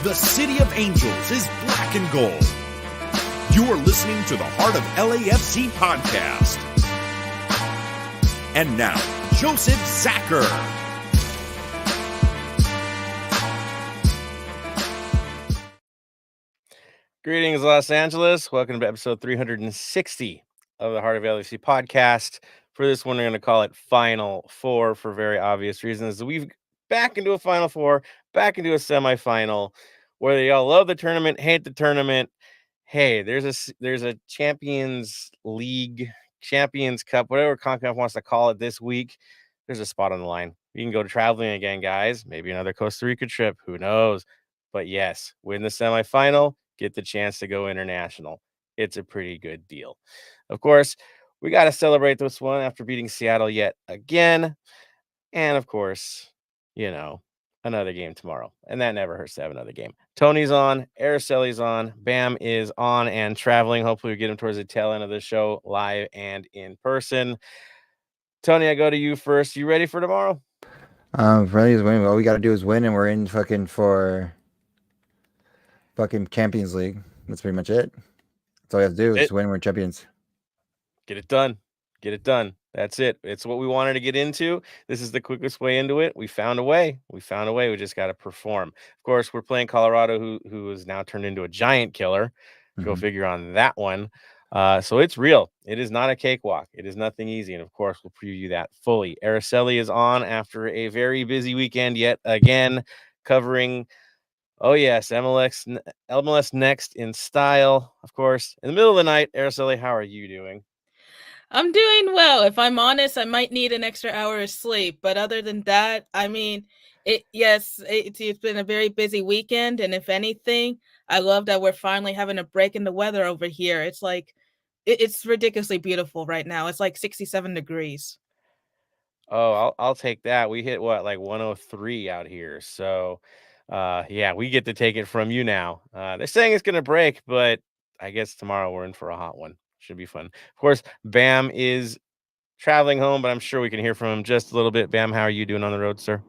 The City of Angels is black and gold. You are listening to the Heart of LAFC podcast. And now, Joseph Zacher. Greetings, Los Angeles. Welcome to episode 360 of the Heart of LAFC podcast. For this one, we're going to call it Final Four for very obvious reasons. We've back into a Final Four, back into a semifinal. Whether y'all love the tournament, hate the tournament, hey, there's a Champions League, Champions Cup, whatever CONCACAF wants to call it this week. There's a spot on the line. You can go traveling again, guys. Maybe another Costa Rica trip. Who knows? But yes, win the semifinal, get the chance to go international. It's a pretty good deal. Of course, we got to celebrate this one after beating Seattle yet again. And of course, another game tomorrow. And that never hurts to have another game. Tony's on, Araceli's on, Bam is on and traveling. Hopefully we get him towards the tail end of the show, live and in person. Tony, I go to you first. You ready for tomorrow? Ready is winning. All we got to do is win, and we're in for Champions League. That's pretty much it. That's all we have to do is win. We're champions. Get it done. Get it done. That's it. It's what we wanted to get into. This is the quickest way into it. We found a way. We just got to perform. Of course, we're playing Colorado, who is now turned into a giant killer. Go figure on that one. So it's real. It is not a cakewalk. It is nothing easy. And of course, we'll preview that fully. Araceli is on after a very busy weekend yet again, covering, oh yes, MLS Next in style. Of course, in the middle of the night. Araceli, how are you doing? I'm doing well. If I'm honest, I might need an extra hour of sleep. But other than that, I mean, it's been a very busy weekend. And if anything, I love that we're finally having a break in the weather over here. It's like, it's ridiculously beautiful right now. It's like 67 degrees. Oh, I'll take that. We hit like 103 out here. So, yeah, we get to take it from you now. They're saying it's going to break, but I guess tomorrow we're in for a hot one. Should be fun. Of course, Bam is traveling home, but I'm sure we can hear from him just a little bit. Bam, how are you doing on the road, sir?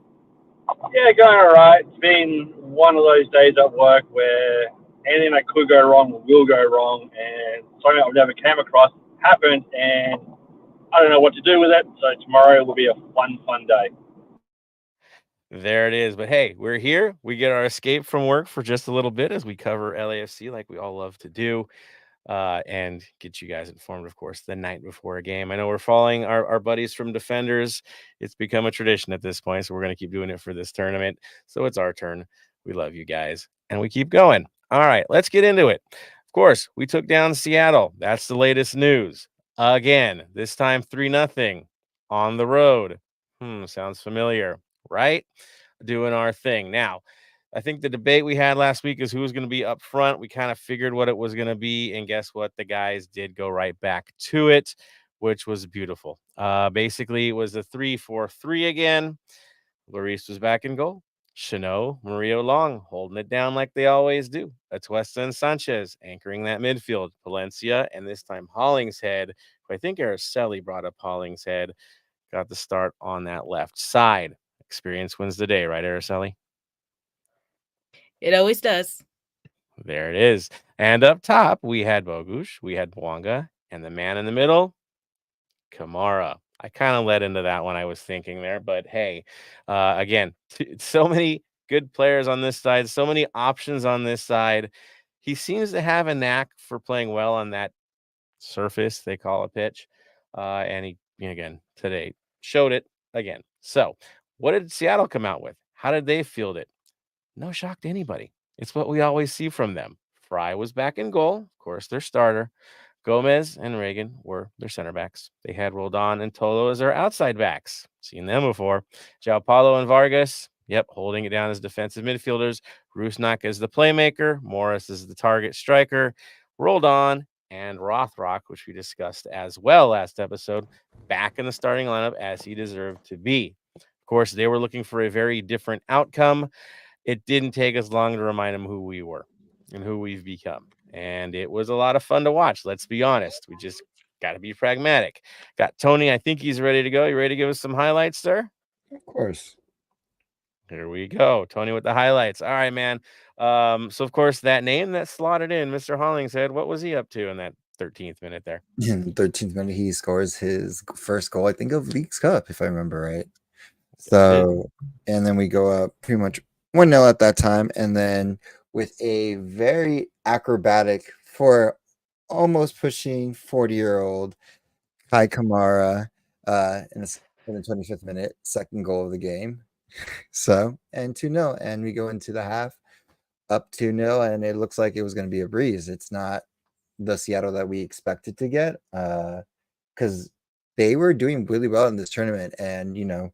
Yeah, going all right. It's been one of those days at work where anything that could go wrong will go wrong, and something I've never came across happened, and I don't know what to do with it. So tomorrow will be a fun day. There it is. But hey, we're here. We get our escape from work for just a little bit as we cover LAFC like we all love to do. And get you guys informed, of course, the night before a game. I know we're following our buddies from Defenders. It's become a tradition at this point, so we're going to keep doing it for this tournament. So it's our turn. We love you guys, and we keep going. All right, let's get into it. Of course, we took down Seattle. That's the latest news. Again, this time 3-0 on the road. Sounds familiar, right? Doing our thing. Now, I think the debate we had last week is who was going to be up front. We kind of figured what it was going to be. And guess what? The guys did go right back to it, which was beautiful. Basically, it was a 3-4-3 again. Lloris was back in goal. Chanot, Murillo Long holding it down like they always do. Atuesta and Sanchez anchoring that midfield. Palencia and this time Hollingshead, who I think Araceli brought up Hollingshead, got the start on that left side. Experience wins the day, right, Araceli? It always does. There it is. And up top, we had Bogusz, we had Bwanga, and the man in the middle, Kamara. I kind of led into that one I was thinking there, but hey, again, so many good players on this side, so many options on this side. He seems to have a knack for playing well on that surface they call a pitch. And he, again, today showed it again. So what did Seattle come out with? How did they field it? No shock to anybody. It's what we always see from them. Fry was back in goal, of course, their starter. Gomez and Reagan were their center backs. They had Roldan and Tolo as their outside backs. Seen them before. João Paulo and Vargas, holding it down as defensive midfielders. Rusnak as the playmaker. Morris as the target striker. Roldan and Rothrock, which we discussed as well last episode, back in the starting lineup as he deserved to be. Of course, they were looking for a very different outcome. It didn't take us long to remind them who we were and who we've become. And it was a lot of fun to watch. Let's be honest. We just got to be pragmatic. Got Tony. I think he's ready to go. You ready to give us some highlights, sir? Of course. Here we go. Tony with the highlights. All right, man. So of course that name that slotted in, Mr. Hollingshead, what was he up to in that 13th minute there? In the 13th minute, he scores his first goal, I think, of League's Cup, if I remember right. So, and then we go up pretty much 1-0 at that time. And then with a very acrobatic for almost pushing 40-year-old Kai Kamara in the 25th minute, second goal of the game. So, and 2-0. And we go into the half up 2-0, and it looks like it was going to be a breeze. It's not the Seattle that we expected to get because they were doing really well in this tournament and,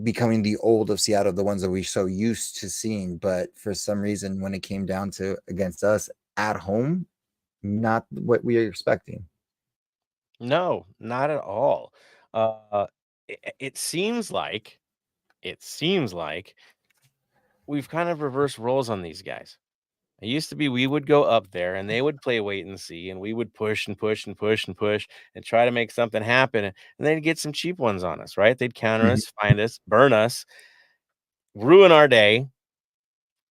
becoming the old of Seattle, the ones that we're so used to seeing. But for some reason, when it came down to against us at home, not what we are expecting. No, not at all. It seems like we've kind of reversed roles on these guys. It used to be we would go up there and they would play wait and see, and we would push and push and push and push and try to make something happen. And they'd get some cheap ones on us, right? They'd counter us, find us, burn us, ruin our day,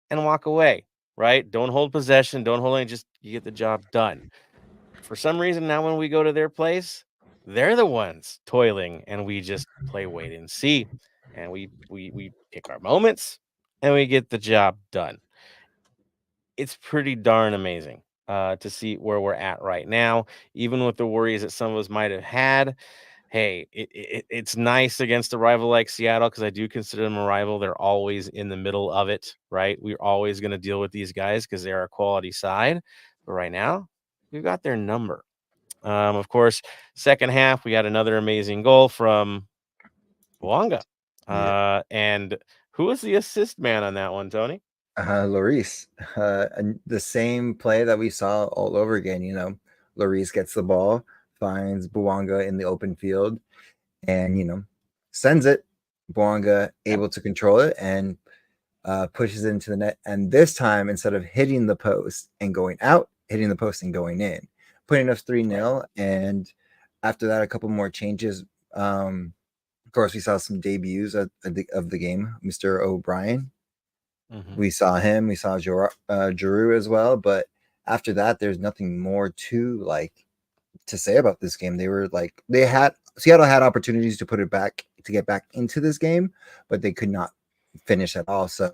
and walk away, right? Don't hold possession, don't hold any, just you get the job done. For some reason, now when we go to their place, they're the ones toiling, and we just play wait and see, and we pick our moments, and we get the job done. It's pretty darn amazing to see where we're at right now, even with the worries that some of us might have had. Hey, it's nice against a rival like Seattle because I do consider them a rival. They're always in the middle of it, right? We're always going to deal with these guys because they're a quality side. But right now, we've got their number. Of course, second half, we got another amazing goal from Wonga. And who was the assist man on that one, Tony? Lloris, and the same play that we saw all over again. Lloris gets the ball, finds Bouanga in the open field, and sends it. Bouanga able to control it and pushes it into the net. And this time, instead of hitting the post and going out, hitting the post and going in, putting us 3-0. And after that, a couple more changes. Of course, we saw some debuts of the game. Mr. O'Brien. We saw him. We saw Giroud as well. But after that, there's nothing more to say about this game. Seattle had opportunities to get back into this game, but they could not finish at all. So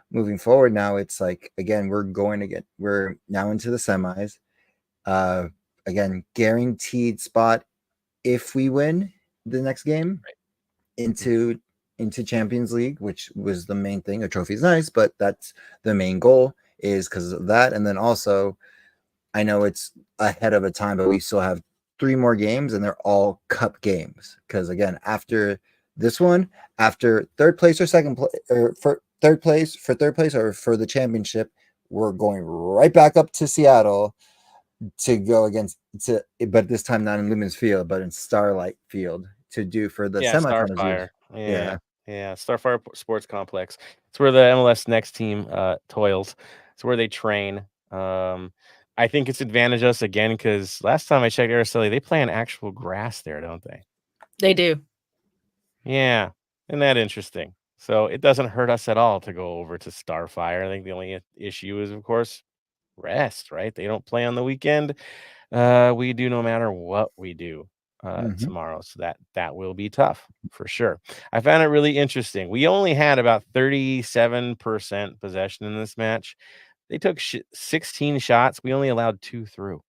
moving forward now, it's again, we're now into the semis. Again, guaranteed spot if we win the next game into Champions League, which was the main thing. A trophy is nice, but that's the main goal is because of that. And then also, I know it's ahead of a time, but we still have 3 more games, and they're all cup games. Because again, after this one, after third place or second place, or for third place or for the championship, we're going right back up to Seattle to go but this time not in Lumen's Field, but in Starlight Field to do for the semifinals. Starfire. Yeah. Starfire Sports Complex. It's where the MLS Next team toils. It's where they train. I think it's advantaged us again because last time I checked Araceli, they play on actual grass there, don't they? They do. Yeah. Isn't that interesting? So it doesn't hurt us at all to go over to Starfire. I think the only issue is, of course, rest, right? They don't play on the weekend. We do no matter what we do tomorrow. So that will be tough for sure. I found it really interesting. We only had about 37% possession in this match. They took 16 shots. We only allowed 2 through.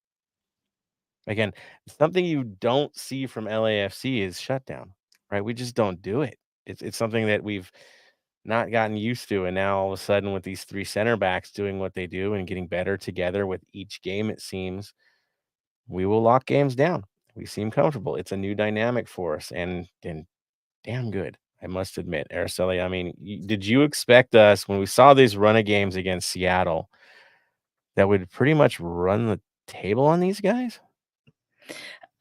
Again, something you don't see from LAFC is shutdown, right? We just don't do it. It's something that we've not gotten used to. And now all of a sudden with these 3 center backs doing what they do and getting better together with each game, it seems we will lock games down. We seem comfortable. It's a new dynamic for us and damn good, I must admit. Araceli, I mean, did you expect us when we saw these run of games against Seattle that would pretty much run the table on these guys?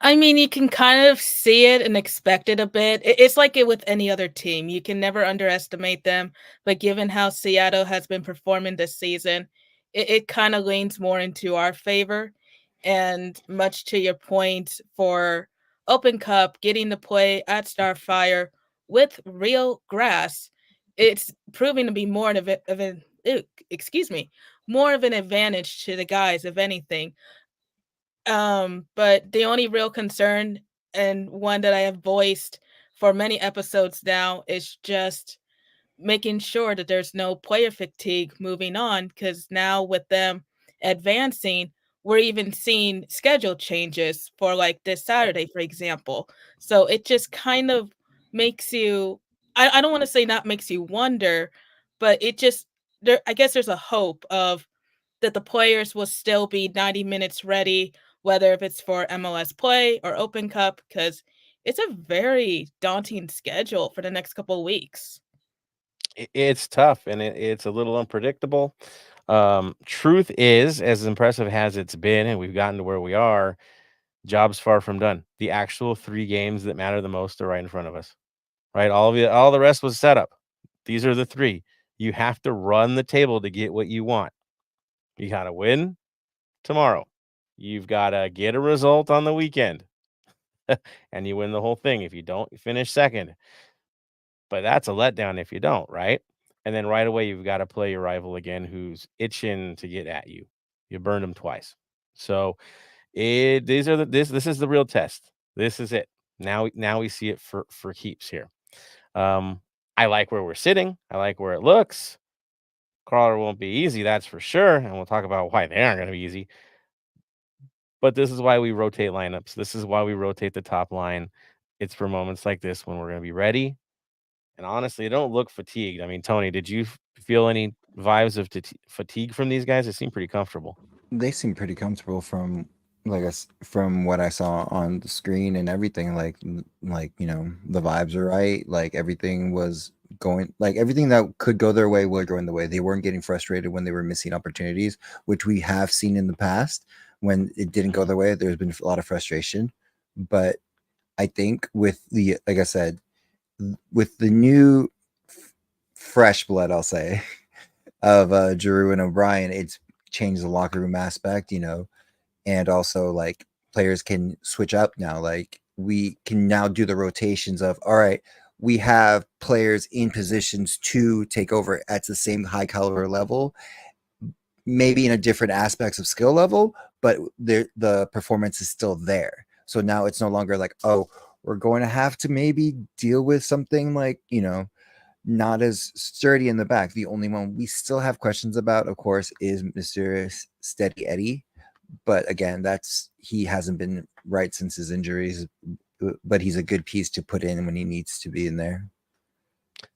I mean, you can kind of see it and expect it a bit. It's like it with any other team. You can never underestimate them. But given how Seattle has been performing this season, it kind of leans more into our favor. And much to your point, for Open Cup, getting to play at Starfire with real grass, it's proving to be more of an more of an advantage to the guys, if anything. But the only real concern, and one that I have voiced for many episodes now, is just making sure that there's no player fatigue moving on, because now with them advancing, we're even seeing schedule changes for like this Saturday, for example. So it just kind of makes you, I don't want to say not makes you wonder, but it just, there, I guess there's a hope of that the players will still be 90 minutes ready, whether if it's for MLS play or Open Cup, because it's a very daunting schedule for the next couple of weeks. It's tough and it's a little unpredictable. Truth is, as impressive as it's been, and we've gotten to where we are, job's far from done. The actual 3 games that matter the most are right in front of us, right? All the rest was set up. These are the 3. You have to run the table to get what you want. You gotta win tomorrow. You've gotta get a result on the weekend, and you win the whole thing. If you don't, you finish second. But that's a letdown if you don't, right? And then right away, you've gotta play your rival again who's itching to get at you. You burned them twice. So, these are this is the real test. This is it. Now we see it for keeps here. Um, I like where we're sitting. I like where it looks. Crawler won't be easy, that's for sure, and we'll talk about why they aren't gonna be easy. But this is why we rotate lineups. This is why we rotate the top line. It's for moments like this when we're gonna be ready. And honestly, don't look fatigued. I mean, Tony, did you feel any vibes of fatigue from these guys? It seemed pretty comfortable. They seem pretty comfortable from from what I saw on the screen and everything. The vibes are right. Like everything was going, like everything that could go their way would go in the way. They weren't getting frustrated when they were missing opportunities, which we have seen in the past. When it didn't go their way, there's been a lot of frustration. But I think with the, like I said, with the new fresh blood, I'll say, of Giroux and O'Brien, it's changed the locker room aspect, and also like players can switch up now. Like we can now do the rotations of, all right, we have players in positions to take over at the same high caliber level, maybe in a different aspects of skill level, but the performance is still there. So now it's no longer like, oh, we're going to have to maybe deal with something like, not as sturdy in the back. The only one we still have questions about, of course, is Mr. Steady Eddie. But again, he hasn't been right since his injuries, but he's a good piece to put in when he needs to be in there.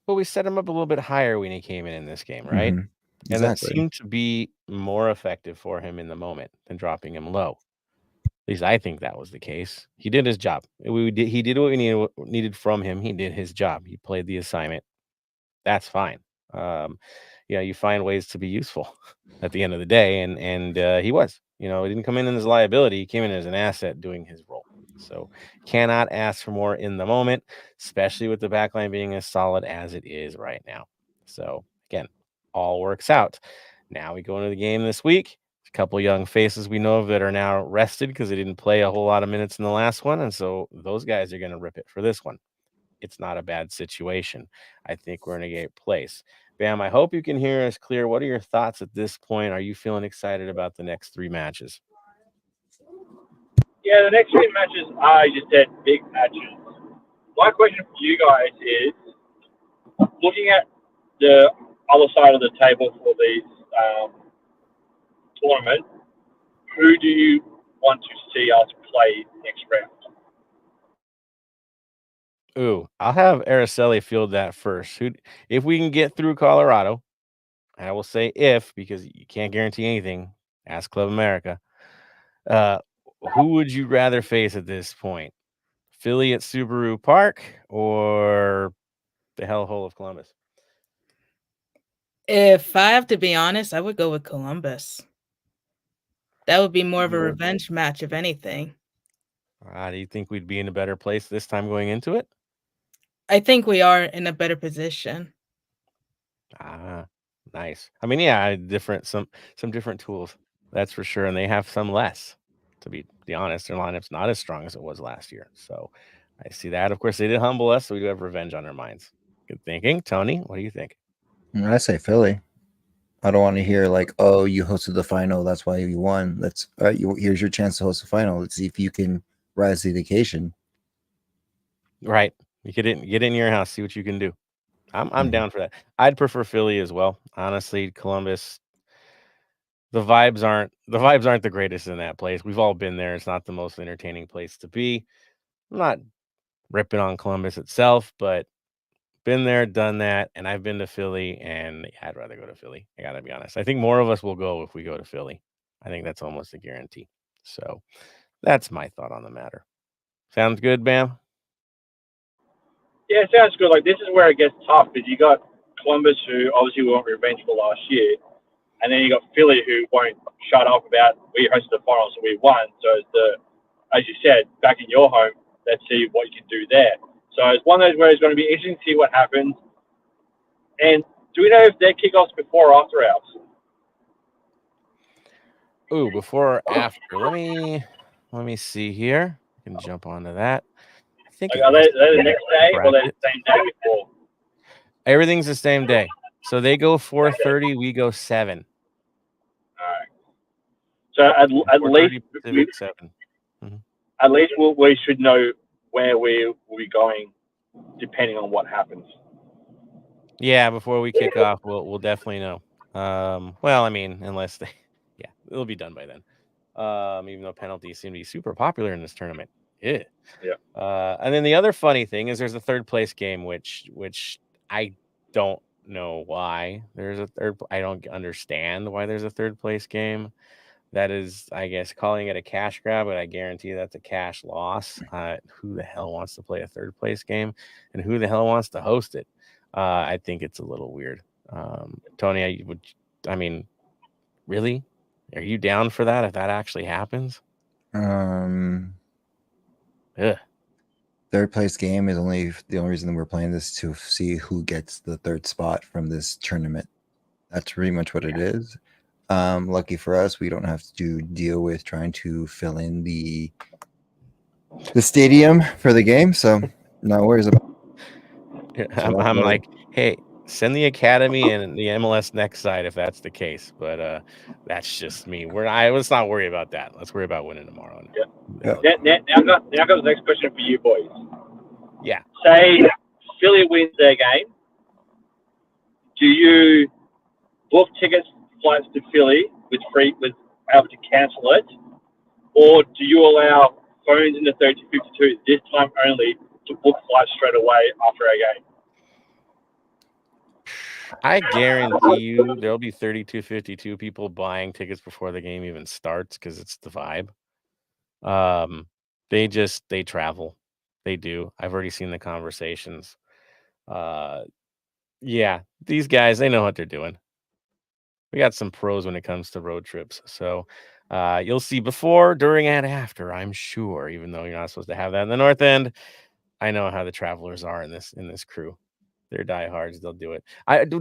Well, we set him up a little bit higher when he came in this game, right? Mm-hmm. And that Exactly. seemed to be more effective for him in the moment than dropping him low. At least I think that was the case. He did his job. He did what we needed from him. He did his job. He played the assignment. That's fine. Um, you find ways to be useful at the end of the day, and he was. He didn't come in as a liability. He came in as an asset doing his role. So cannot ask for more in the moment, especially with the backline being as solid as it is right now. So again, all works out. Now we go into the game this week. A couple young faces we know of that are now rested because they didn't play a whole lot of minutes in the last one, and so those guys are going to rip it for this one. It's not a bad situation. I think we're in a great place. Bam, I hope you can hear us clear. What are your thoughts at this point? Are you feeling excited about the next 3 matches? Yeah, the next 3 matches are, you said, big matches. My question for you guys is, looking at the other side of the table for these tournament, who do you want to see us play next round? Ooh, I'll have Araceli field that first. If we can get through Colorado, and I will say if, because you can't guarantee anything, ask Club America. Uh, who would you rather face at this point? Philly at Subaru Park or the hellhole of Columbus? If I have to be honest, I would go with Columbus. That would be more of a Yeah. revenge match, if anything. Do you think we'd be in a better place this time going into it? I think we are in a better position. Nice. I mean, yeah, some different tools, that's for sure, and they have some less. To be honest, their lineup's not as strong as it was last year, so I see that. Of course, they did humble us, so we do have revenge on our minds. Good thinking. Tony, what do you think? I say Philly. I don't want to hear like, oh, you hosted the final, that's why you won. Let's here's your chance to host the final. Let's see if you can rise to the occasion. Right. You get in your house, see what you can do. I'm down for that. I'd prefer Philly as well. Honestly, Columbus, the vibes aren't the greatest in that place. We've all been there. It's not the most entertaining place to be. I'm not ripping on Columbus itself, but been there, done that, and I've been to Philly, and I'd rather go to Philly. I gotta be honest. I think more of us will go if we go to Philly. I think that's almost a guarantee. So that's my thought on the matter. Sounds good, Bam? Yeah, it sounds good. Like, this is where it gets tough because you got Columbus, who obviously weren't revengeful last year, and then you got Philly, who won't shut up about we hosted the finals and we won. So it's as you said, back in your home, let's see what you can do there. So it's one of those where it's going to be interesting to see what happens. And do we know if their kickoffs before or after ours? Ooh, before or after? Let me see here. I can jump onto that. I think Like, are they the next day or they the same day before? Everything's the same day. So they go 4:30, we go 7. All right. So at least Pacific 7. At least we should know where we will be going, depending on what happens. Yeah, before we kick off, we'll definitely know. Well, I mean, unless yeah, it'll be done by then. Even though penalties seem to be super popular in this tournament. Yeah. And then the other funny thing is there's a third place game, which I don't know why there's a third. I don't understand why there's a third place game. That is, I guess, calling it a cash grab, but I guarantee that's a cash loss. Who the hell wants to play a third place game, and who the hell wants to host it? I think it's a little weird. Tony, I mean, really? Are you down for that if that actually happens? Third place game is the only reason that we're playing this to see who gets the third spot from this tournament. That's pretty much what it is. Lucky for us, we don't have to deal with trying to fill in the stadium for the game, so no worries about it. I'm like, hey, send the academy and the MLS next side if that's the case. But that's just me. Let's not worry about that. Let's worry about winning tomorrow. Yeah. Now I've got the next question for you boys. Yeah. Say Philly wins their game. Do you book tickets, flights to Philly with able to cancel it, or do you allow phones in the 3252 this time only to book flights straight away after our game? I guarantee you there'll be 3252 people buying tickets before the game even starts because it's the vibe. They travel. They do. I've already seen the conversations. Yeah, these guys, they know what they're doing. We got some pros when it comes to road trips. So you'll see before, during, and after, I'm sure, even though you're not supposed to have that in the North End. I know how the travelers are in this crew. They're diehards. They'll do it.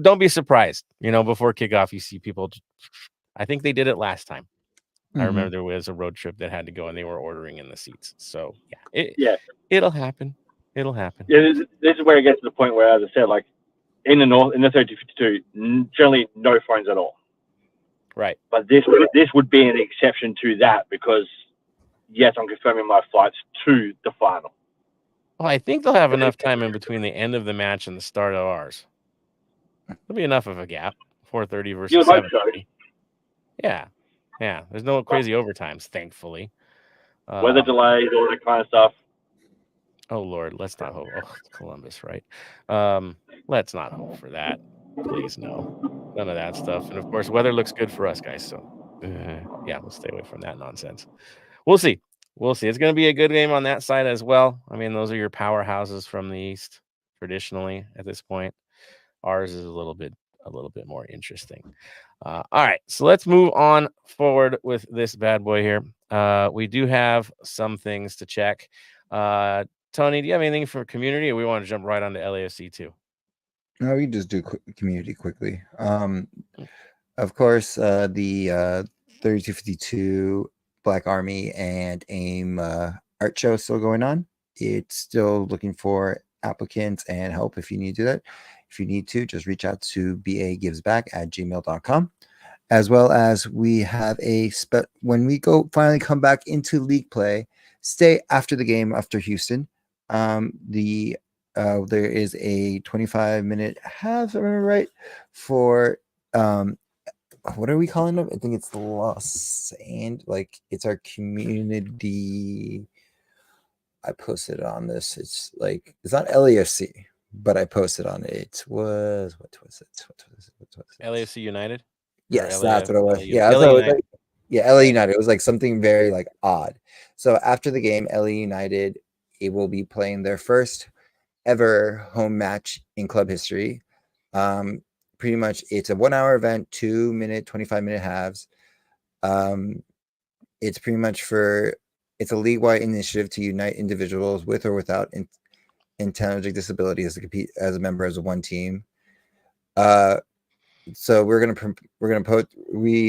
Don't be surprised. Before kickoff, you see people. I think they did it last time. I remember there was a road trip that had to go and they were ordering in the seats. So it'll happen. It'll happen. Yeah, this is where it gets to the point where, as I said, like in the North, in the 3252, generally no phones at all. Right. But this would be an exception to that because, yes, I'm confirming my flights to the final. Well, I think they'll have enough time in between the end of the match and the start of ours. There'll be enough of a gap. 4:30 versus 7:30. Yeah. There's no crazy overtimes, thankfully. Weather delays, all that kind of stuff. Oh Lord, let's not hope. Oh, Columbus, right? Let's not hope for that. Please, no, none of that stuff. And of course, weather looks good for us guys. So, yeah, we'll stay away from that nonsense. We'll see. It's going to be a good game on that side as well. I mean, those are your powerhouses from the East traditionally at this point. Ours is a little bit more interesting. All right, so let's move on forward with this bad boy here. We do have some things to check. Tony, do you have anything for community, or we want to jump right onto LAFC too? No, we can just do community quickly. Of course, the 3252 Black Army and AIM art show is still going on. It's still looking for applicants and help if you need to do that. If you need to, just reach out to bagivesback@gmail.com. As well as we have when we finally come back into league play, stay after the game after Houston. There is a 25-minute half, if I remember right, for what are we calling them? I think it's Los and it's our community. I posted on this. It's not LAFC, but I posted on it. It was what was it? LAFC United. Yes, that's what it was. Yeah, LA United. LA United. It was something very odd. So after the game, LA United, it will be playing their first ever home match in club history. Pretty much, it's a 1-hour event, 2-minute, 25-minute halves. It's pretty much it's a league-wide initiative to unite individuals with or without intelligent disabilities to compete as a member as one team. So we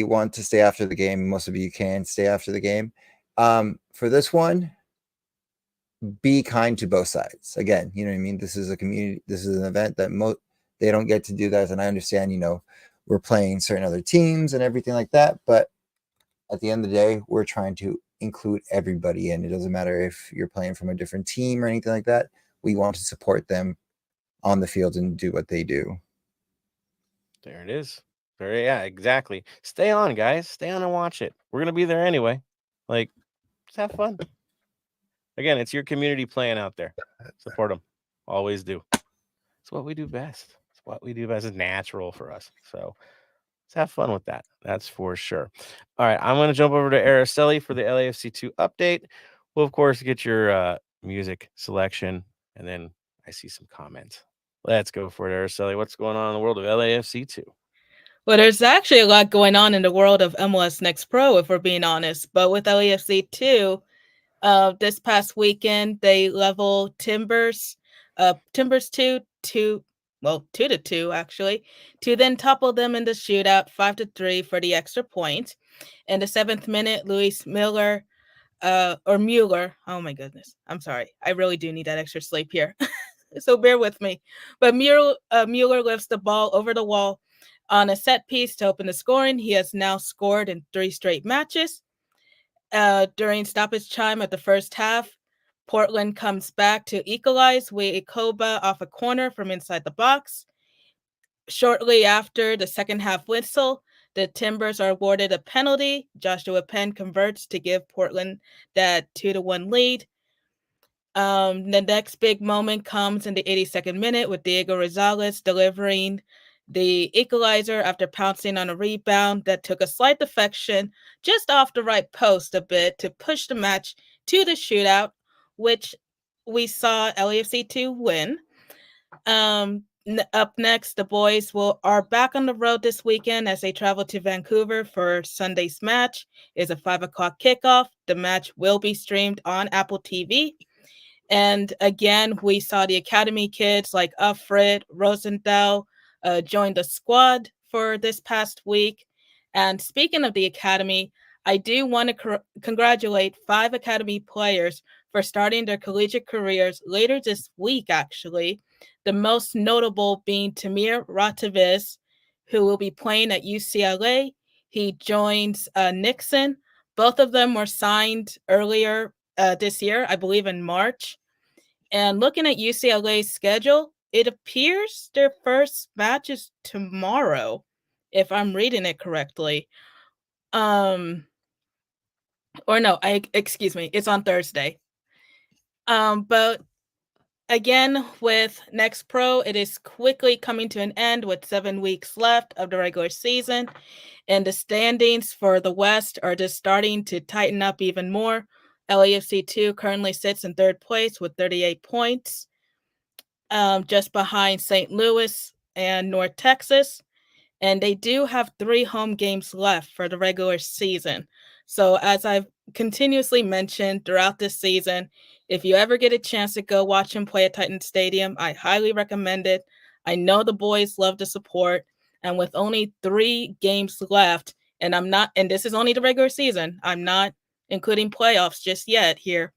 want to stay after the game. Most of you can stay after the game. For this one, be kind to both sides. Again, you know what I mean? This is a community. This is an event that they don't get to do that. And I understand, we're playing certain other teams and everything like that. But at the end of the day, we're trying to include everybody in. It doesn't matter if you're playing from a different team or anything like that. We want to support them on the field and do what they do. There it is. Yeah, exactly. Stay on, guys. Stay on and watch it. We're going to be there anyway. Just have fun. Again, it's your community playing out there. Support them. Always do. It's what we do best. It's natural for us. So let's have fun with that. That's for sure. All right. I'm going to jump over to Araceli for the LAFC2 update. We'll, of course, get your music selection. And then I see some comments. Let's go for it, Araceli. What's going on in the world of LAFC2? Well, there's actually a lot going on in the world of MLS Next Pro, if we're being honest. But with LAFC2, this past weekend, they level Timbers 2-2, actually, to then topple them in the shootout 5-3 for the extra point. In the 7th minute, Luis Miller, Mueller. Oh my goodness. I'm sorry. I really do need that extra sleep here. So bear with me. But Mueller lifts the ball over the wall on a set piece to open the scoring. He has now scored in 3 straight matches. During stoppage time of the first half, Portland comes back to equalize with Ikoba off a corner from inside the box. Shortly after the second half whistle, the Timbers are awarded a penalty. Joshua Penn converts to give Portland that 2-1 lead. The next big moment comes in the 82nd minute with Diego Rosales delivering the equalizer after pouncing on a rebound that took a slight deflection just off the right post a bit to push the match to the shootout, which we saw LAFC2 win. Up next, the boys are back on the road this weekend as they travel to Vancouver for Sunday's match. It's a 5:00 kickoff. The match will be streamed on Apple TV. And again, we saw the academy kids like Alfred Rosenthal join the squad for this past week. And speaking of the academy, I do want to congratulate 5 academy players for starting their collegiate careers later this week, actually. The most notable being Tamir Rataviz, who will be playing at UCLA. He joins Nixon. Both of them were signed earlier this year, I believe in March. And looking at UCLA's schedule, it appears their first match is tomorrow, if I'm reading it correctly. Excuse me, it's on Thursday. But again, with Next Pro, it is quickly coming to an end with 7 weeks left of the regular season. And the standings for the West are just starting to tighten up even more. LAFC2 currently sits in 3rd place with 38 points, just behind St. Louis and North Texas. And they do have 3 home games left for the regular season. So as I've continuously mentioned throughout this season, if you ever get a chance to go watch him play at Titan Stadium, I highly recommend it. I know the boys love the support. And with only 3 games left, and this is only the regular season, I'm not including playoffs just yet here.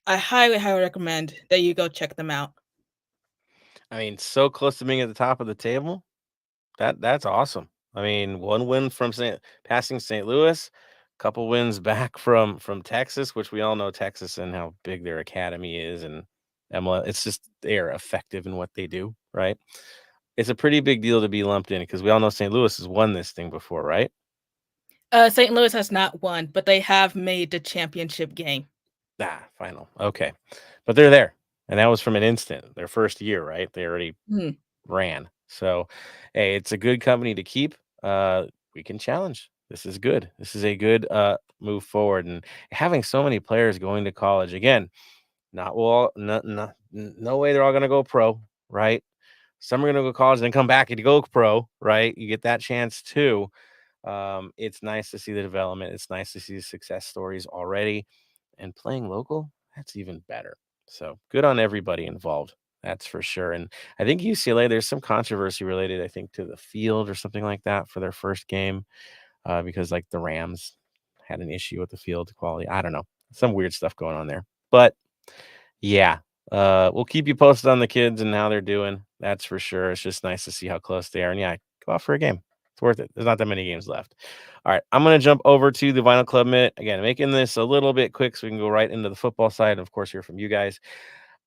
I highly, highly recommend that you go check them out. I mean, so close to being at the top of the table. That's awesome. I mean, one win from passing St. Louis, couple wins back from Texas, which we all know Texas and how big their academy is, and MLS. It's just they're effective in what they do, right? It's a pretty big deal to be lumped in because we all know St. Louis has won this thing before, right? St. Louis has not won, but they have made the championship game. Final. Okay. But they're there. And that was from an instant, their first year, right? They already ran. So, hey, it's a good company to keep. We can challenge. This is good. This is a good move forward. And having so many players going to college again, no way they're all going to go pro, right? Some are going to go to college and then come back and go pro, right? You get that chance too. It's nice to see the development. It's nice to see the success stories already. And playing local, that's even better. So good on everybody involved. That's for sure. And I think UCLA, there's some controversy related, I think, to the field or something like that for their first game, because like the Rams had an issue with the field quality. I don't know. Some weird stuff going on there. But yeah, we'll keep you posted on the kids and how they're doing. That's for sure. It's just nice to see how close they are. And yeah, go out for a game. It's worth it. There's not that many games left. All right, I'm going to jump over to the Vinyl Club Minute. Again, making this a little bit quick so we can go right into the football side and, of course, hear from you guys.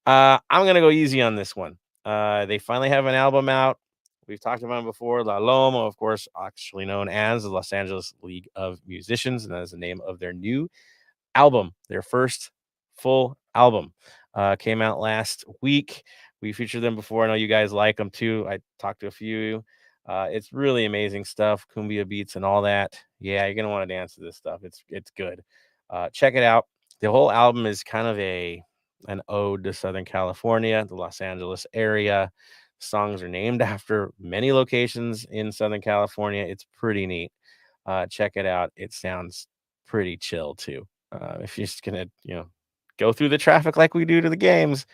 I'm going to go easy on this one. They finally have an album out. We've talked about it before. La Loma, of course, actually known as the Los Angeles League of Musicians, and that is the name of their new album, their first full album. Came out last week. We featured them before. I know you guys like them too. I talked to a few. It's really amazing stuff. Cumbia beats and all that. Yeah, you're gonna want to dance to this stuff. It's good. Check it out. The whole album is kind of an ode to Southern California, the Los Angeles area. Songs are named after many locations in Southern California. It's pretty neat. Check it out. It sounds pretty chill too. If you're just gonna, go through the traffic like we do to the games,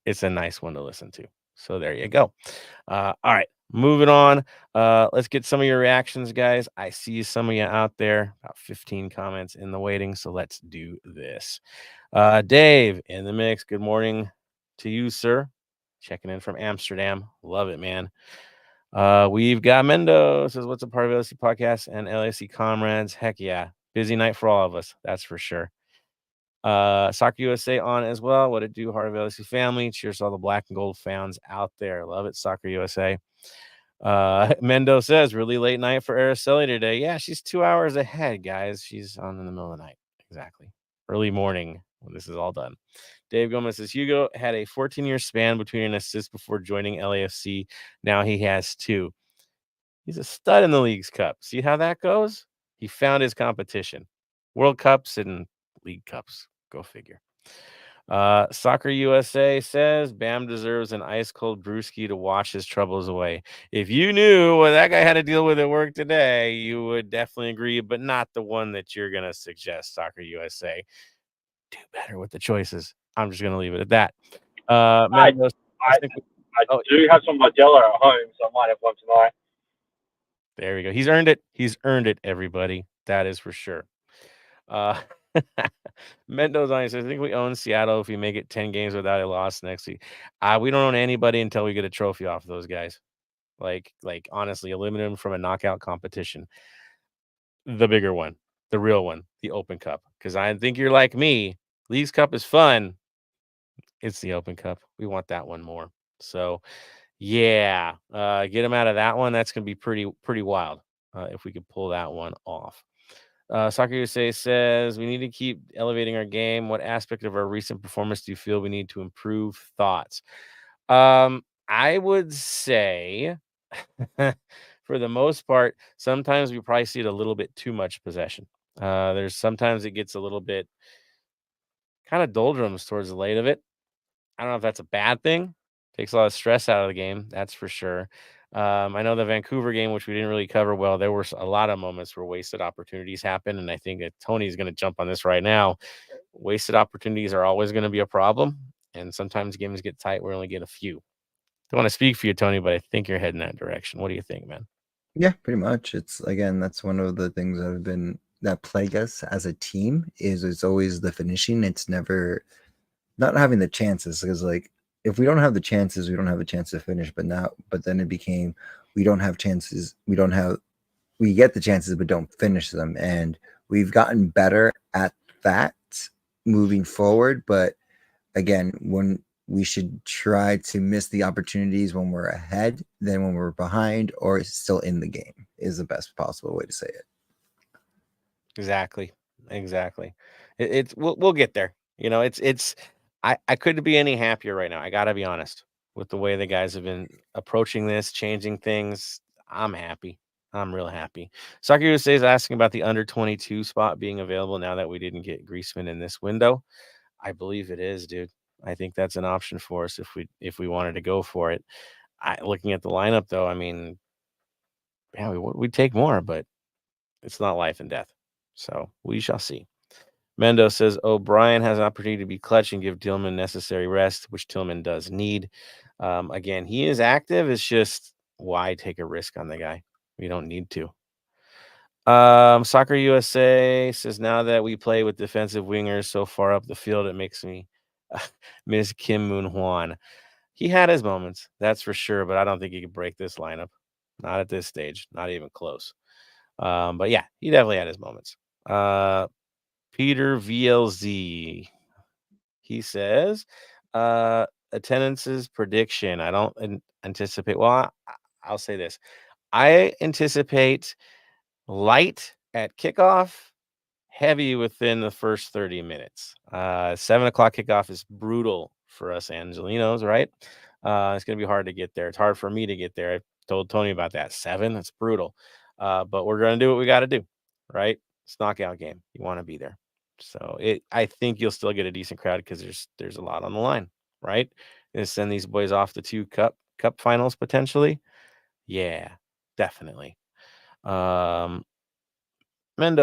it's a nice one to listen to. So there you go. All right, moving on. Let's get some of your reactions, guys. I see some of you out there. About 15 comments in the waiting. So let's do this. Dave in the mix. Good morning to you, sir. Checking in from Amsterdam. Love it, man. We've got Mendo says, "What's a part of LAC podcast and LAC comrades?" Heck yeah, busy night for all of us. That's for sure. Soccer USA on as well. What it do, Heart of LAC family. Cheers to all the black and gold fans out there. Love it, Soccer USA. Mendo says, really late night for Araceli today. Yeah, she's 2 hours ahead, guys. She's on in the middle of the night. Exactly. Early morning when this is all done. Dave Gomez says, Hugo had a 14-year span between an assist before joining LAFC. Now he has 2. He's a stud in the Leagues Cup. See how that goes? He found his competition. World Cups and League Cups. Go figure. Soccer USA says Bam deserves an ice cold brewski to wash his troubles away. If you knew what that guy had to deal with at work today, you would definitely agree, but not the one that you're going to suggest, Soccer USA. Do better with the choices. I'm just going to leave it at that. I do have some Modelo at home, so I might have one tonight. There we go. He's earned it. He's earned it, everybody. That is for sure. Mendoza says, I think we own Seattle if we make it 10 games without a loss next week. We don't own anybody until we get a trophy off those guys. Like honestly, eliminate them from a knockout competition. The bigger one, the real one, the Open Cup. Because I think you're like me. Leagues Cup is fun. It's the Open Cup. We want that one more. So yeah, get them out of that one. That's gonna be pretty wild if we could pull that one off. Soccer USA says we need to keep elevating our game. What aspect of our recent performance do you feel we need to improve? Thoughts? I would say, for the most part, sometimes we probably see it a little bit too much possession. There's sometimes it gets a little bit kind of doldrums towards the late of it. I don't know if that's a bad thing. Takes a lot of stress out of the game, that's for sure. I know the Vancouver game, which we didn't really cover well, there were a lot of moments where wasted opportunities happen, and I think that Tony's going to jump on this right now. Wasted opportunities are always going to be a problem, and sometimes games get tight. We only get a few. Don't want to speak for you, Tony, but I think you're heading that direction. What do you think, man? Yeah, pretty much. It's again, that's one of the things that plague us as a team is it's always the finishing. It's never not having the chances, because like if we don't have the chances, we don't have a chance to finish. But then it became we don't have chances, we get the chances but don't finish them, and we've gotten better at that moving forward. But again, when we should try to miss the opportunities when we're ahead than when we're behind or still in the game is the best possible way to say it. Exactly. It's we'll get there. I couldn't be any happier right now. I gotta be honest with the way the guys have been approaching this, changing things. I'm happy. I'm real happy. Soccer USA is asking about the under 22 spot being available now that we didn't get Griezmann in this window. I believe it is, dude. I think that's an option for us if we wanted to go for it. Looking at the lineup though, I mean, yeah, we'd take more, but it's not life and death. So we shall see. Mendo says O'Brien has an opportunity to be clutch and give Tillman necessary rest, which Tillman does need. Again, he is active. It's just why take a risk on the guy? We don't need to. Soccer USA says now that we play with defensive wingers so far up the field, it makes me miss Kim Moon Hwan. He had his moments, that's for sure, but I don't think he could break this lineup. Not at this stage, not even close. But yeah, he definitely had his moments. Peter VLZ, he says, attendances prediction. I don't anticipate. Well, I'll say this. I anticipate light at kickoff, heavy within the first 30 minutes. 7 o'clock kickoff is brutal for us Angelinos, right? It's going to be hard to get there. It's hard for me to get there. I told Tony about that. 7, that's brutal. But we're going to do what we got to do, right? It's knockout game. You want to be there. So I think you'll still get a decent crowd because there's a lot on the line, right? And send these boys off the 2 cup finals potentially. Yeah, definitely. Mendo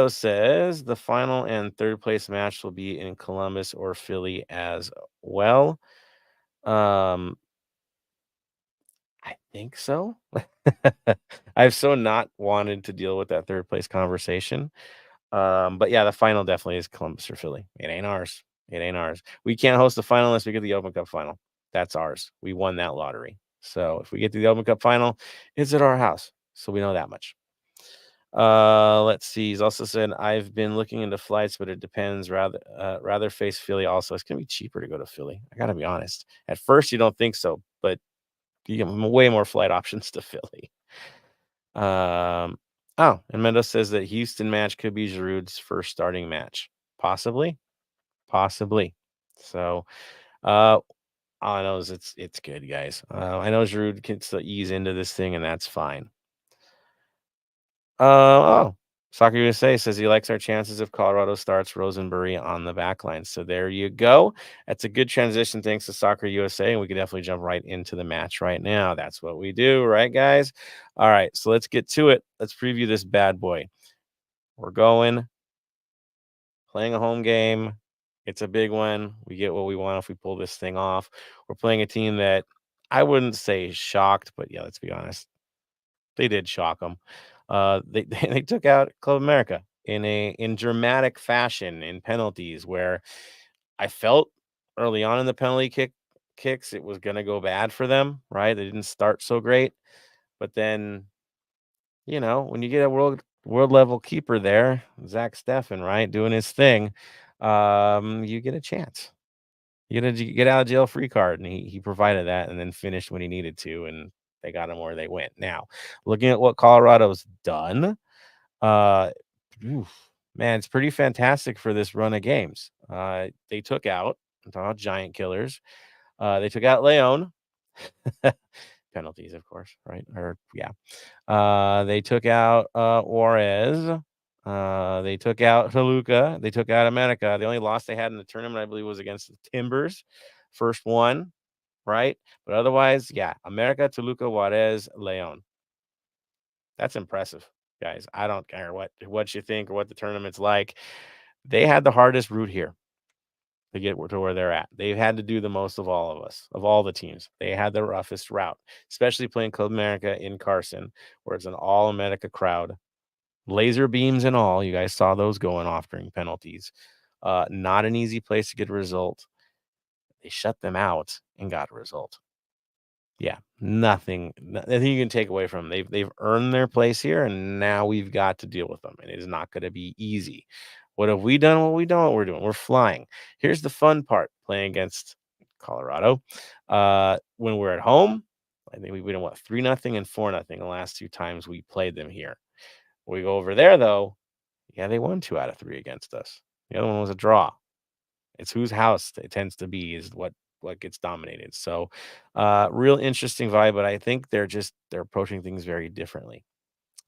says the final and third place match will be in Columbus or Philly as well. I think so. I've so not wanted to deal with that third place conversation. But yeah, the final definitely is Columbus or Philly. It ain't ours. We can't host the final unless we get the Open Cup final. That's ours. We won that lottery. So if we get to the Open Cup final, it's at our house. So we know that much. Let's see. He's also said I've been looking into flights, but it depends. Rather face Philly. Also, it's gonna be cheaper to go to Philly. I gotta be honest. At first, you don't think so, but you get way more flight options to Philly. Oh, and Mendoza says that Houston match could be Giroud's first starting match. Possibly. So, all I know is it's good, guys. I know Giroud can still ease into this thing, and that's fine. Soccer USA says he likes our chances if Colorado starts Rosenberry on the back line. So there you go. That's a good transition thanks to Soccer USA, and we can definitely jump right into the match right now. That's what we do, right, guys? All right, so let's get to it. Let's preview this bad boy. We're playing a home game. It's a big one. We get what we want if we pull this thing off. We're playing a team that I wouldn't say shocked, but yeah, let's be honest. They did shock them. They took out Club America in dramatic fashion in penalties where I felt early on in the penalty kicks it was going to go bad for them, right? They didn't start so great, but then when you get a world level keeper there, Zach Steffen, right, doing his thing, you get a chance. You get out of jail free card, and he provided that, and then finished when he needed to, and they got him where they went. Now, looking at what Colorado's done, man, it's pretty fantastic for this run of games. They took out, I'm talking about giant killers. They took out Leon. Penalties, of course, right? They took out Juarez. They took out Toluca. They took out America. The only loss they had in the tournament, I believe, was against the Timbers. First one, right? But otherwise, yeah, America, Toluca, Juarez, Leon. That's impressive, guys. I don't care what you think or what the tournament's like. They had the hardest route here to get to where they're at. They've had to do the most of all of us, of all the teams. They had the roughest route, especially playing Club America in Carson, where it's an all-America crowd. Laser beams and all. You guys saw those going off during penalties. Not an easy place to get a result. They shut them out and got a result. Yeah, nothing you can take away from them. They've earned their place here, and now we've got to deal with them, and it is not going to be easy. What have we done? What we done? What we're doing? We're flying. Here's the fun part: playing against Colorado. When we're at home, I think we done what 3-0 and 4-0 the last 2 times we played them here. We go over there though. Yeah, they won 2 out of 3 against us. The other one was a draw. It's whose house it tends to be is what gets dominated. So, real interesting vibe, but I think they're approaching things very differently.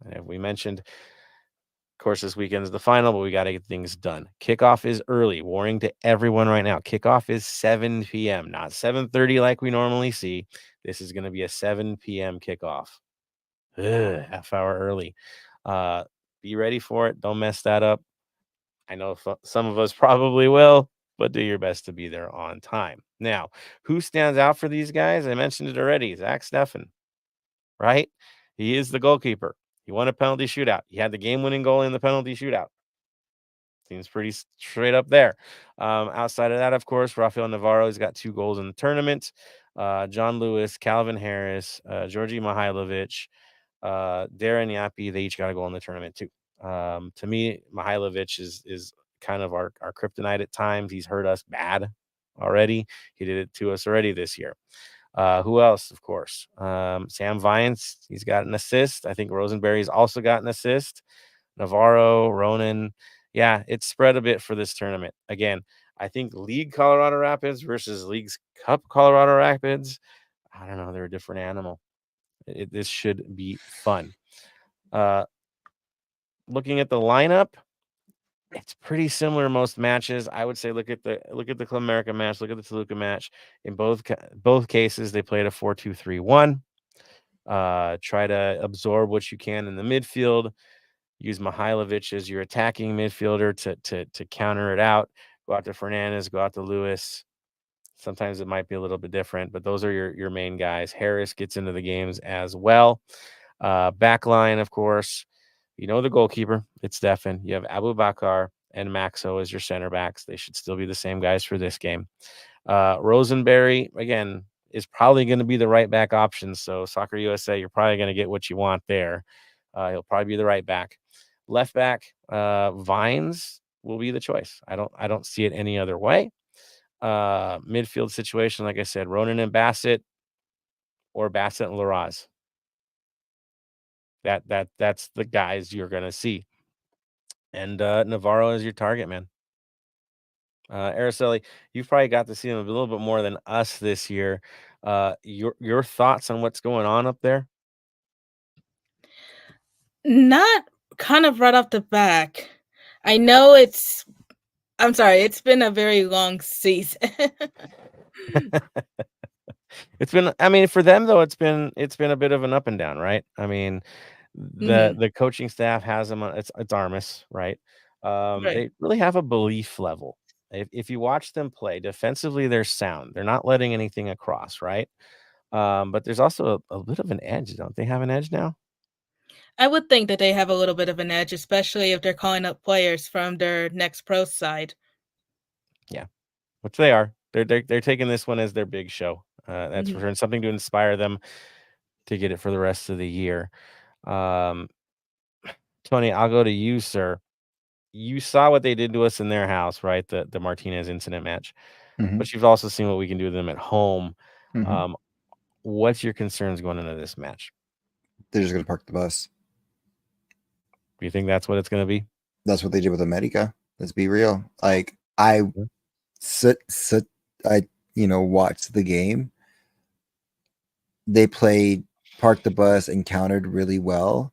And we mentioned, of course, this weekend is the final, but we got to get things done. Kickoff is early. Warning to everyone right now. Kickoff is 7 p.m., not 7:30 like we normally see. This is going to be a 7 p.m. kickoff. Half hour early. Be ready for it. Don't mess that up. I know some of us probably will, but do your best to be there on time. Now, who stands out for these guys? I mentioned it already. Zach Steffen, right? He is the goalkeeper. He won a penalty shootout. He had the game-winning goal in the penalty shootout. Seems pretty straight up there. Outside of that, of course, Rafael Navarro has got 2 goals in the tournament. John Lewis, Calvin Harris, Georgi Mihailovic, Darren Yapi, they each got a goal in the tournament too. To me, Mihailovic is kind of our kryptonite at times. He's hurt us bad already. He did it to us already this year. Who else? Of course, Sam Vines. He's got an assist. I think Rosenberry's also got an assist. Navarro, Ronan. Yeah, it's spread a bit for this tournament. Again, I think League Colorado Rapids versus League's Cup Colorado Rapids. I don't know. They're a different animal. This should be fun. Looking at the lineup, it's pretty similar in most matches. I would say look at the Club America match, look at the Toluca match. In both cases, they played a 4-2-3-1. Try to absorb what you can in the midfield. Use Mihailovic as your attacking midfielder to counter it out. Go out to Fernandez, go out to Lewis. Sometimes it might be a little bit different, but those are your main guys. Harris gets into the games as well. Backline, of course, you know the goalkeeper. It's Stefan. You have Abu Bakar and Maxo as your center backs. They should still be the same guys for this game. Rosenberry, again, is probably going to be the right back option. So Soccer USA, you're probably going to get what you want there. He'll probably be the right back. Left back, Vines will be the choice. I don't see it any other way. Midfield situation, like I said, Ronan and Bassett or Bassett and Laraz. That's the guys you're gonna see. And Navarro is your target man. Araceli, you've probably got to see him a little bit more than us this year. Your thoughts on what's going on up there? Not kind of right off the back. I know I'm sorry, it's been a very long season. It's been, I mean, for them though, it's been a bit of an up and down, right? I mean, the coaching staff has them on, it's Armis, right? Right. They really have a belief level. If you watch them play defensively, they're sound. They're not letting anything across, right? But there's also a bit of an edge. Don't they have an edge now? I would think that they have a little bit of an edge, especially if they're calling up players from their next pro side. Yeah, which they are. They're taking this one as their big show. That's for sure, and something to inspire them to get it for the rest of the year. Tony, I'll go to you, sir. You saw what they did to us in their house, right? The Martinez incident match, but you've also seen what we can do to them at home. What's your concerns going into this match? They're just going to park the bus. Do you think that's what it's going to be? That's what they did with America. Let's be real. Like I watched the game. They played parked the bus and countered really well,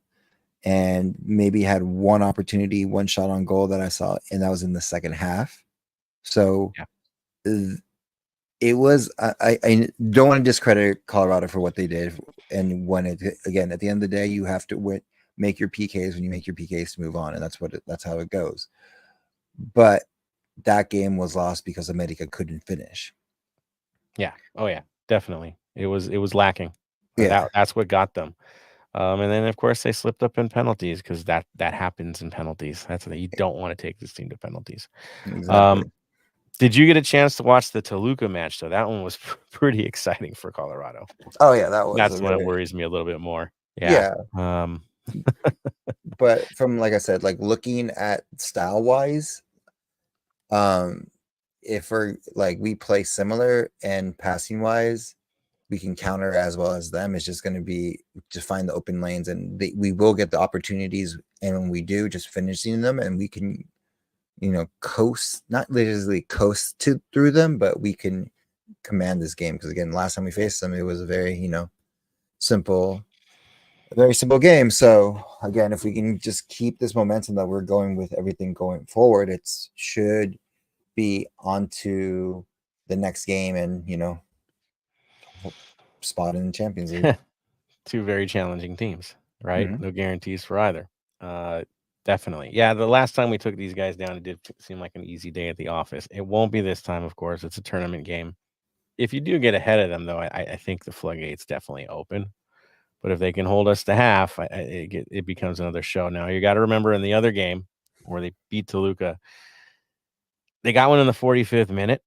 and maybe had one opportunity, one shot on goal that I saw, and that was in the second half. So it was. I don't want to discredit Colorado for what they did, and when it again at the end of the day, you have to make your PKs when you make your PKs to move on, and that's how it goes. But that game was lost because America couldn't finish. Yeah. Oh yeah, definitely. It was lacking. Yeah. That's what got them. And then of course they slipped up in penalties because that happens in penalties. That's what you don't want to take this team to penalties. Exactly. Did you get a chance to watch the Toluca match, though? That one was pretty exciting for Colorado. Oh yeah, that was. That's when it worries me a little bit more. Yeah. Yeah. But from, like I said, like looking at style wise, if we're like we play similar and passing wise, we can counter as well as them. It's just going to be to find the open lanes, and we will get the opportunities, and when we do, just finishing them, and we can, coast, not literally coast through them, but we can command this game. Because again, last time we faced them, it was a very simple, a very simple game. So again, if we can just keep this momentum that we're going with everything going forward, it should be onto the next game, and spot in the Champions League. Two very challenging teams, right? No guarantees for either. Definitely. Yeah, the last time we took these guys down, it did seem like an easy day at the office. It won't be this time, of course. It's a tournament game. If you do get ahead of them, though, I think the floodgate's definitely open. But if they can hold us to half, it becomes another show. Now, you got to remember in the other game where they beat Toluca, they got one in the 45th minute.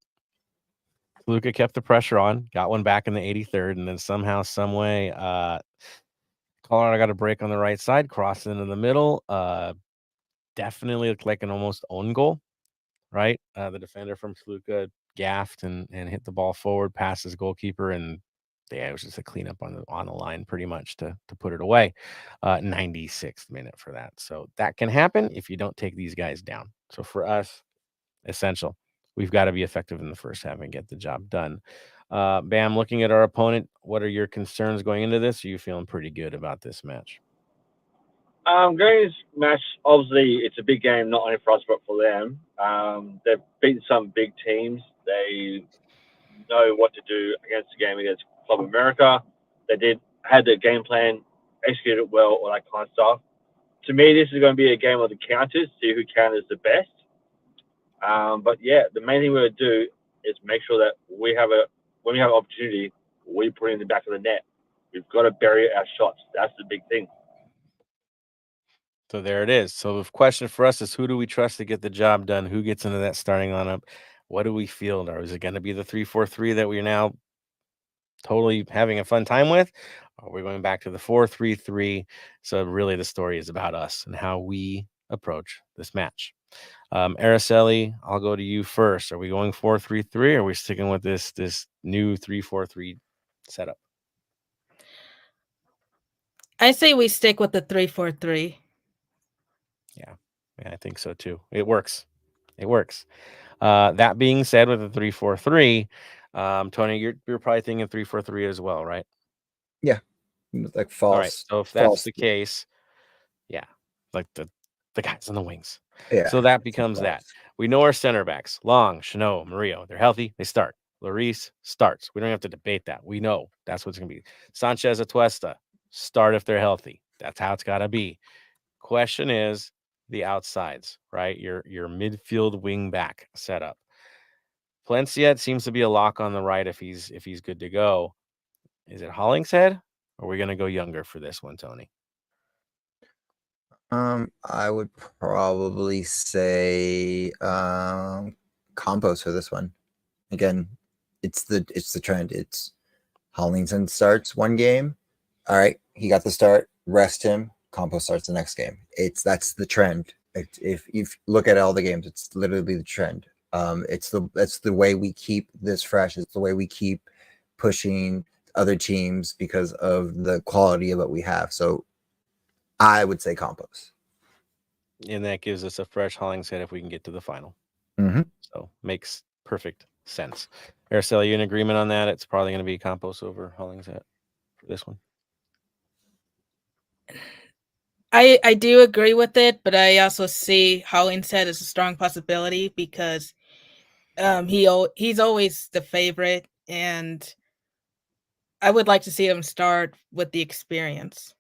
Toluca kept the pressure on, got one back in the 83rd, and then somehow, some way, Colorado got a break on the right side, crossed into the middle. Definitely looked like an almost own goal, right? The defender from Toluca gaffed and hit the ball forward past his goalkeeper, and it was just a cleanup on the line pretty much to put it away. 96th minute for that. So that can happen if you don't take these guys down. So for us, essential. We've got to be effective in the first half and get the job done. Bam, looking at our opponent, what are your concerns going into this? Are you feeling pretty good about this match? Going this match, obviously, it's a big game, not only for us, but for them. They've beaten some big teams. They know what to do against the game against Club America. They had their game plan, executed it well, all that kind of stuff. To me, this is going to be a game of the counters, see who counters the best. But yeah, the main thing we're going to do is make sure that when we have an opportunity, we put it in the back of the net. We've got to bury our shots. That's the big thing. So there it is. So the question for us is, who do we trust to get the job done? Who gets into that starting lineup? What do we field? Or is it going to be the 3-4-3 that we're now totally having a fun time with? Or are we going back to the 4-3-3? So really the story is about us and how we approach this match. Araceli, I'll go to you first. Are we going 4-3-3 or are we sticking with this new 3-4-3 setup? I say we stick with the 3-4-3. Yeah, I think so too. It works. That being said, with the 3-4-3, Tony, you're probably thinking 3-4-3 as well, right? Yeah, like false. All right. So if that's the case, yeah, like the guys on the wings. Yeah. So that becomes that. We know our center backs: Long, Chanot, Murillo. They're healthy. They start. Lloris starts. We don't have to debate that. We know that's what's going to be. Sanchez, Atuesta start if they're healthy. That's how it's got to be. Question is the outsides, right? Your midfield wing back setup. Palencia seems to be a lock on the right if he's good to go. Is it Hollingshead? Or are we going to go younger for this one, Tony? I would probably say Campos for this one. Again, it's the trend. It's Hollingshead starts one game. All right, he got the start. Rest him. Campos starts the next game. That's the trend. If you look at all the games, it's literally the trend. That's the way we keep this fresh. It's the way we keep pushing other teams because of the quality of what we have. So I would say Campos. And that gives us a fresh Hollingshead if we can get to the final. Mm-hmm. So makes perfect sense. Araceli, you in agreement on that? It's probably going to be Campos over Hollingshead for this one. I do agree with it, but I also see Hollingshead as a strong possibility because he's always the favorite, and I would like to see him start with the experience.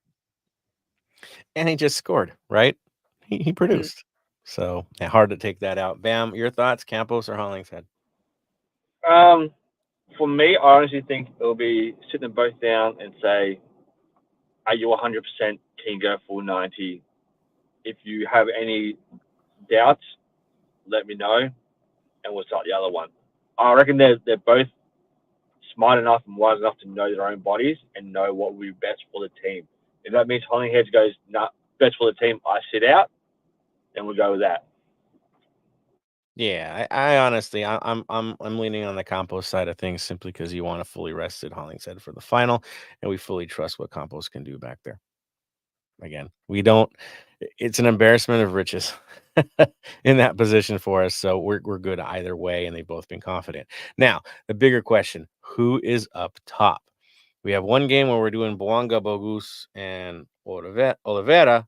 And he just scored, right? He produced. Mm-hmm. So hard to take that out. Bam, your thoughts, Campos or Hollingshead? For me, I honestly think it'll be sitting them both down and say, are you 100% can you go full 90? If you have any doubts, let me know. and we'll start the other one. I reckon they're both smart enough and wise enough to know their own bodies and know what will be best for the team. If that means Hollingheads goes, nah, best for the team, I sit out, then we'll go with that. Yeah, I honestly, I'm leaning on the Campos side of things simply because you want a fully rested Hollingshead for the final, and we fully trust what Campos can do back there. Again, we don't. It's an embarrassment of riches in that position for us, so we're good either way, and they've both been confident. Now, the bigger question: who is up top? We have one game where we're doing Boanga, Bogus, and Oliveira.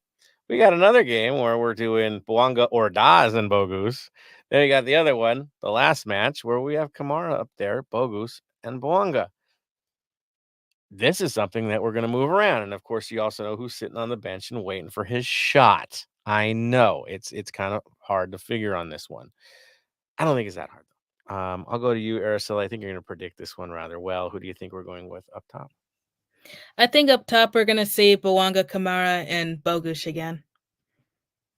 We got another game where we're doing Boanga, Ordaz, and Bogus. Then we got the other one, the last match, where we have Kamara up there, Bogus, and Boanga. This is something that we're going to move around. And of course, you also know who's sitting on the bench and waiting for his shot. I know it's kind of hard to figure on this one. I don't think it's that hard, though. I'll go to you, Araceli. I think you're going to predict this one rather well. Who do you think we're going with up top? I think up top we're gonna see Bawanga, Kamara, and Bogush again.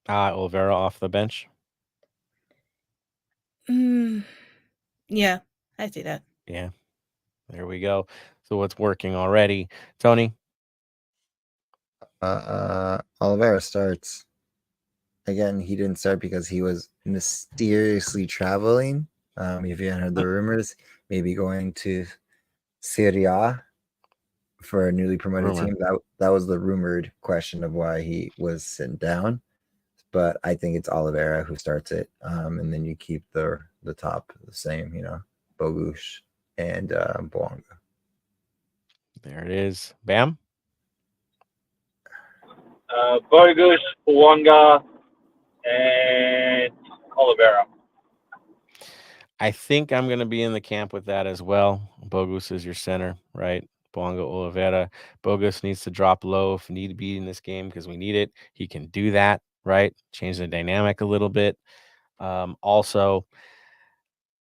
Oliveira off the bench. Yeah, I see that. Yeah, there we go. So what's working already, Tony? Oliveira starts. Again, he didn't start because he was mysteriously traveling. If you hadn't heard the rumors, maybe going to Serie A for a newly promoted team. That was the rumored question of why he was sitting down. But I think it's Oliveira who starts it, and then you keep the top the same. Bogush and Boanga. There it is. Bam. Bogus, Boanga, and Oliveira. I think I'm going to be in the camp with that as well. Bogus is your center, right? Boanga, Oliveira. Bogus needs to drop low if need to be in this game because we need it. He can do that, right? Change the dynamic a little bit. Also,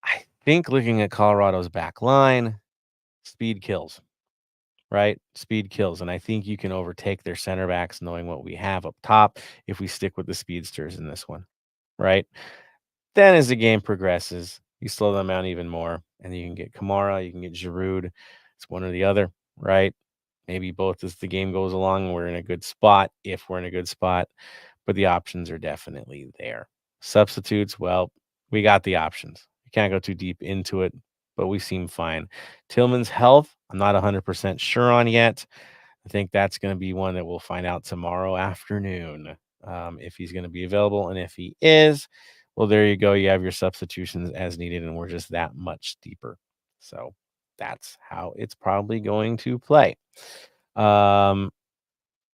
I think looking at Colorado's back line, speed kills, right? Speed kills. And I think you can overtake their center backs knowing what we have up top if we stick with the speedsters in this one, right? Then as the game progresses, you slow them down even more, and you can get Kamara, you can get Giroud. It's one or the other, right? Maybe both as the game goes along. We're in a good spot if we're in a good spot, but the options are definitely there. Substitutes, well, we got the options. You can't go too deep into it, but we seem fine. Tillman's health, I'm not 100% sure on yet. I think that's going to be one that we'll find out tomorrow afternoon if he's going to be available. And if he is, well, there you go. You have your substitutions as needed, and we're just that much deeper. So that's how it's probably going to play. Ursula,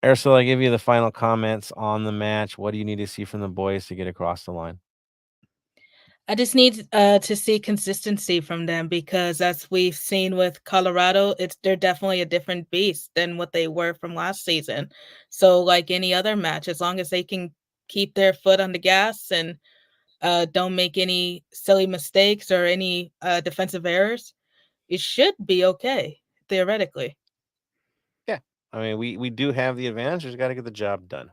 I give you the final comments on the match. What do you need to see from the boys to get across the line? I just need to see consistency from them because as we've seen with Colorado, they're definitely a different beast than what they were from last season. So like any other match, as long as they can keep their foot on the gas and don't make any silly mistakes or any defensive errors, it should be okay, theoretically. Yeah. I mean, we do have the advantage. Just got to get the job done.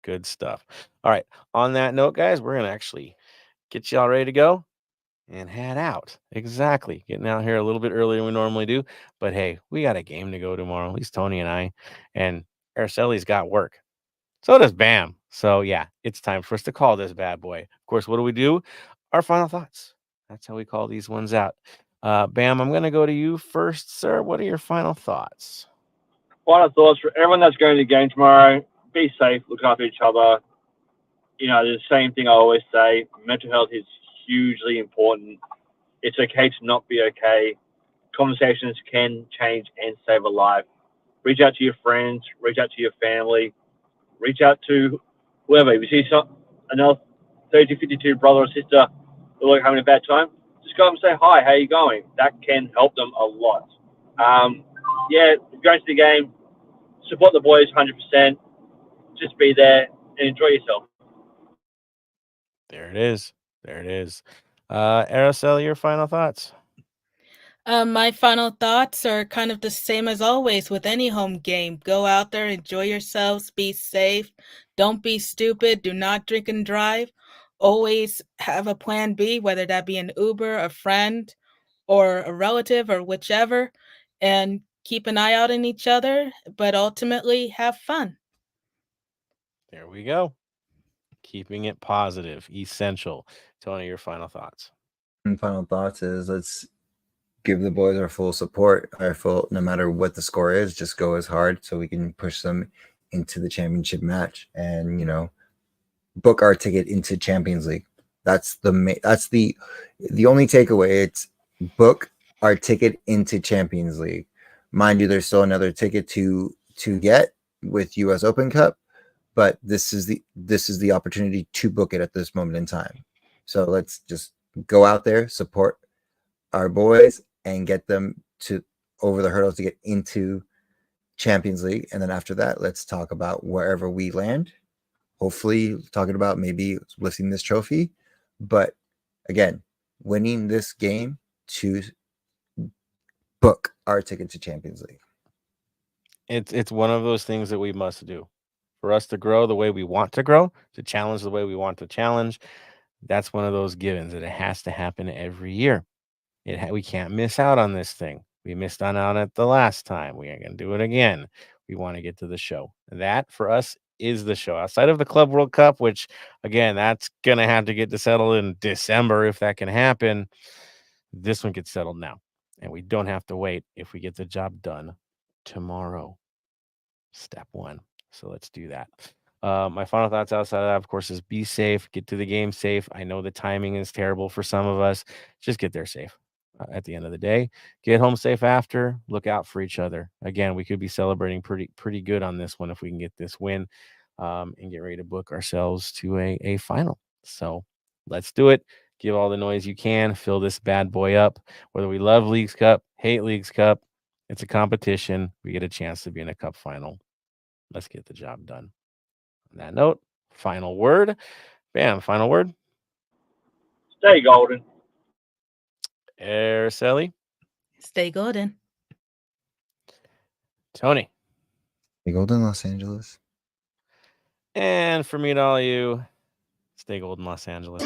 Good stuff. All right. On that note, guys, we're going to actually get you all ready to go and head out. Exactly. Getting out here a little bit earlier than we normally do. But hey, we got a game to go tomorrow. At least Tony and I. And Araceli's got work. So does Bam. So yeah, it's time for us to call this bad boy. Of course, what do? Our final thoughts. That's how we call these ones out. Bam, I'm going to go to you first, sir. What are your final thoughts? Final thoughts for everyone that's going to the game tomorrow: be safe, look after each other. The same thing I always say: mental health is hugely important. It's okay to not be okay. Conversations can change and save a life. Reach out to your friends, reach out to your family, reach out to whoever. If you see another 3052 brother or sister who are having a bad time, just go up and say, hi, how you going? That can help them a lot. Going to the game, support the boys 100%. Just be there and enjoy yourself. There it is. There it is. Araceli, your final thoughts? My final thoughts are kind of the same as always with any home game. Go out there, enjoy yourselves, be safe, don't be stupid, do not drink and drive. always have a plan B, whether that be an Uber, a friend, or a relative, or whichever, and keep an eye out on each other, but ultimately have fun. There we go. Keeping it positive, essential. Tony, your final thoughts. And final thoughts is let's give the boys our full support, no matter what the score is, just go as hard so we can push them into the championship match and, book our ticket into Champions League. That's the only takeaway. It's book our ticket into Champions League. Mind you, there's still another ticket to get with US Open Cup, but this is the opportunity to book it at this moment in time. So let's just go out there, support our boys, and get them to over the hurdles to get into Champions League. And then after that, let's talk about wherever we land. Hopefully talking about maybe lifting this trophy. But again, winning this game to book our ticket to Champions League. It's one of those things that we must do. For us to grow the way we want to grow, to challenge the way we want to challenge, that's one of those givens that it has to happen every year. We can't miss out on this thing. We missed out on it the last time. We ain't going to do it again. We want to get to the show. That, for us, is the show. Outside of the Club World Cup, which, again, that's going to have to get settled in December if that can happen. This one gets settled now. And we don't have to wait if we get the job done tomorrow. Step one. So let's do that. My final thoughts outside of that, of course, is be safe. Get to the game safe. I know the timing is terrible for some of us. Just get there safe. At the end of the day, get home safe after. Look out for each other. Again, we could be celebrating pretty good on this one if we can get this win and get ready to book ourselves to a final. So let's do it. Give all the noise you can. Fill this bad boy up. Whether we love Leagues Cup, hate Leagues Cup, it's a competition. We get a chance to be in a cup final. Let's get the job done. On that note, final word. Bam, final word. Stay golden. Araceli. Stay golden. Tony. Stay golden, Los Angeles. And for me and all of you, stay golden, Los Angeles.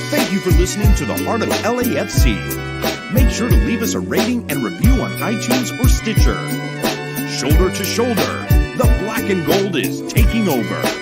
Thank you for listening to the Heart of LAFC. Make sure to leave us a rating and review on iTunes or Stitcher. Shoulder to shoulder, the black and gold is taking over.